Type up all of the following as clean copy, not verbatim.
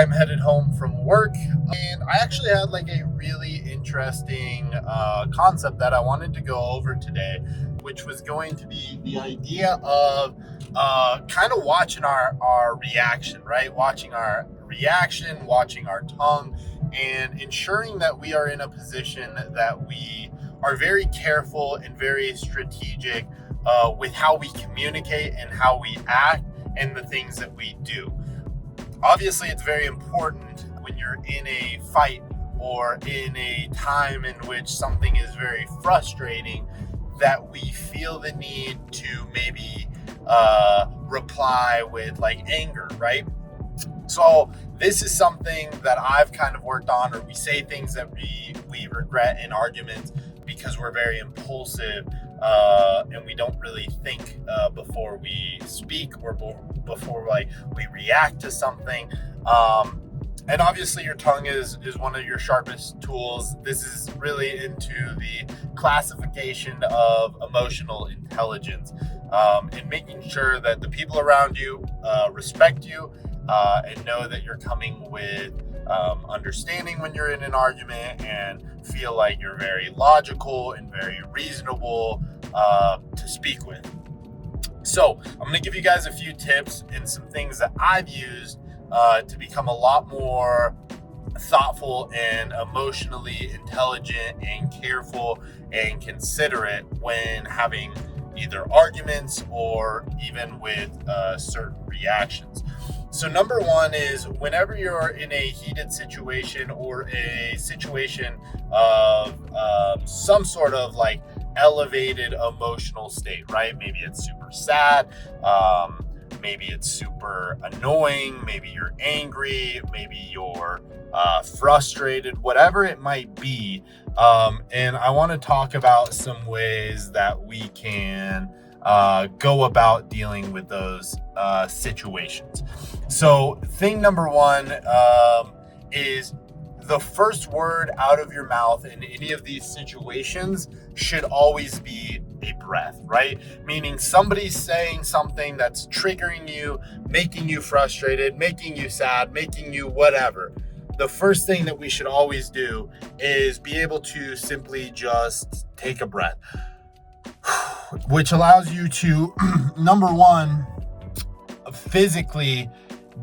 I'm headed home from work, and I actually had like a really interesting concept that I wanted to go over today, which was going to be the idea of kind of watching our reaction, right? Watching our reaction, watching our tongue, and ensuring that we are in a position that we are very careful and very strategic with how we communicate and how we act and the things that we do. Obviously, it's very important when you're in a fight or in a time in which something is very frustrating that we feel the need to maybe reply with like anger, right? So this is something that I've kind of worked on, or we say things that we regret in arguments because we're very impulsive and we don't really think before we speak or before we react to something. And obviously your tongue is one of your sharpest tools. This is really into the classification of emotional intelligence and making sure that the people around you respect you and know that you're coming with understanding when you're in an argument and feel like you're very logical and very reasonable to speak with. So I'm going to give you guys a few tips and some things that I've used to become a lot more thoughtful and emotionally intelligent and careful and considerate when having either arguments or even with certain reactions. So number one is whenever you're in a heated situation or a situation of some sort of like elevated emotional state, right? Maybe it's super sad, maybe it's super annoying, maybe you're angry, maybe you're frustrated, whatever it might be. And I want to talk about some ways that we can go about dealing with those situations. So thing number one is the first word out of your mouth in any of these situations should always be a breath, right? Meaning somebody's saying something that's triggering you, making you frustrated, making you sad, making you whatever. The first thing that we should always do is be able to simply just take a breath, which allows you to, number one, physically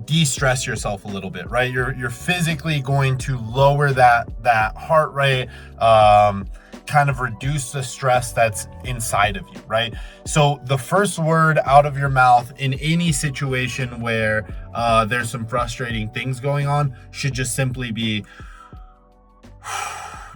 de-stress yourself a little bit, right? You're physically going to lower that heart rate, kind of reduce the stress that's inside of you, right? So the first word out of your mouth in any situation where there's some frustrating things going on should just simply be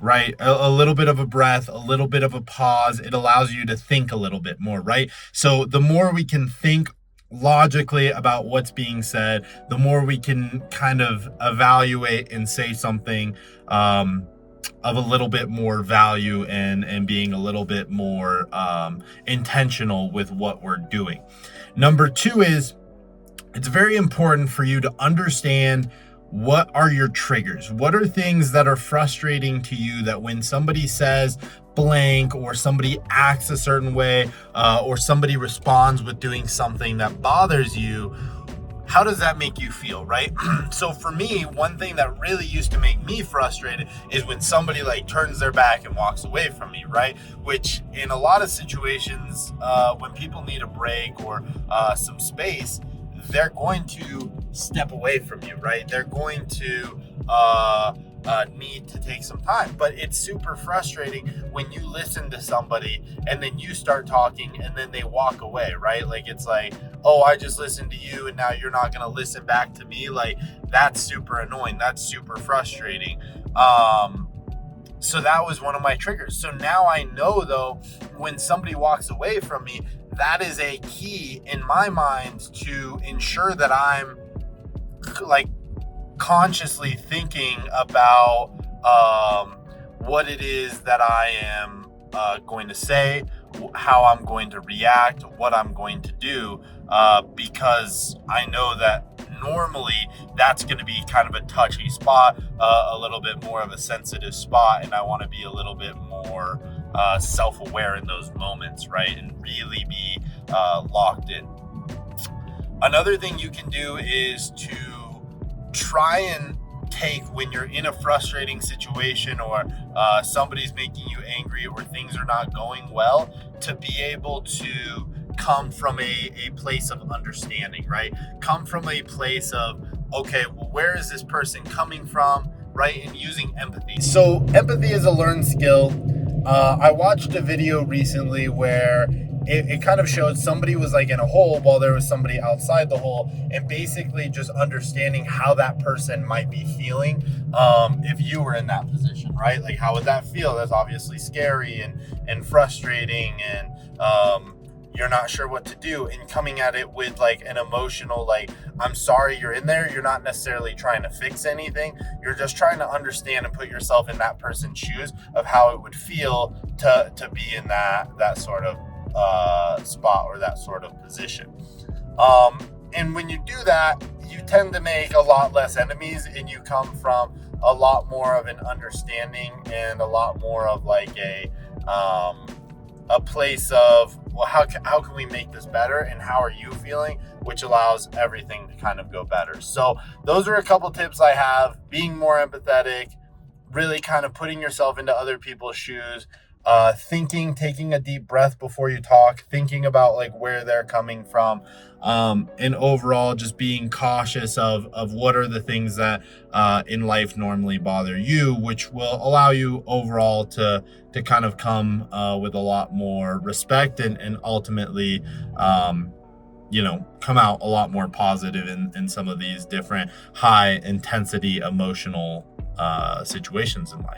right? A little bit of a breath, a little bit of a pause. It allows you to think a little bit more, right? So the more we can think logically about what's being said, the more we can kind of evaluate and say something of a little bit more value and being a little bit more intentional with what we're doing. Number two is it's very important for you to understand what are your triggers? What are things that are frustrating to you that when somebody says blank or somebody acts a certain way or somebody responds with doing something that bothers you, how does that make you feel, right? So for me, one thing that really used to make me frustrated is when somebody like turns their back and walks away from me, right? Which in a lot of situations, when people need a break or some space, they're going to step away from you, right? They're going to need to take some time. But it's super frustrating when you listen to somebody and then you start talking and then they walk away, right? Like it's like, oh, I just listened to you and now you're not going to listen back to me. Like that's super annoying. That's super frustrating. So that was one of my triggers. So now I know though, when somebody walks away from me, that is a key in my mind to ensure that I'm like consciously thinking about what it is that I am going to say, how I'm going to react, what I'm going to do, because I know that normally that's going to be kind of a touchy spot, a little bit more of a sensitive spot, and I want to be a little bit more self-aware in those moments, right? And really be locked in. Another thing you can do is to try and take when you're in a frustrating situation, or somebody's making you angry, or things are not going well, to be able to come from a place of understanding, right? Come from a place of, okay, well, where is this person coming from, right? And using empathy. So empathy is a learned skill. I watched a video recently where it kind of showed somebody was like in a hole while there was somebody outside the hole, and basically just understanding how that person might be feeling if you were in that position, right? Like, how would that feel? That's obviously scary and frustrating, and you're not sure what to do, and coming at it with like an emotional, like, I'm sorry you're in there. You're not necessarily trying to fix anything. You're just trying to understand and put yourself in that person's shoes of how it would feel to be in that sort of spot, or that sort of position. And when you do that, you tend to make a lot less enemies, and you come from a lot more of an understanding, and a lot more of like a place of, well, how can we make this better, and how are you feeling, which allows everything to kind of go better. So those are a couple tips I have: being more empathetic, really kind of putting yourself into other people's shoes, taking a deep breath before you talk, thinking about like where they're coming from, and overall just being cautious of what are the things that in life normally bother you, which will allow you overall to kind of come with a lot more respect, and ultimately come out a lot more positive in some of these different high intensity emotional situations in life.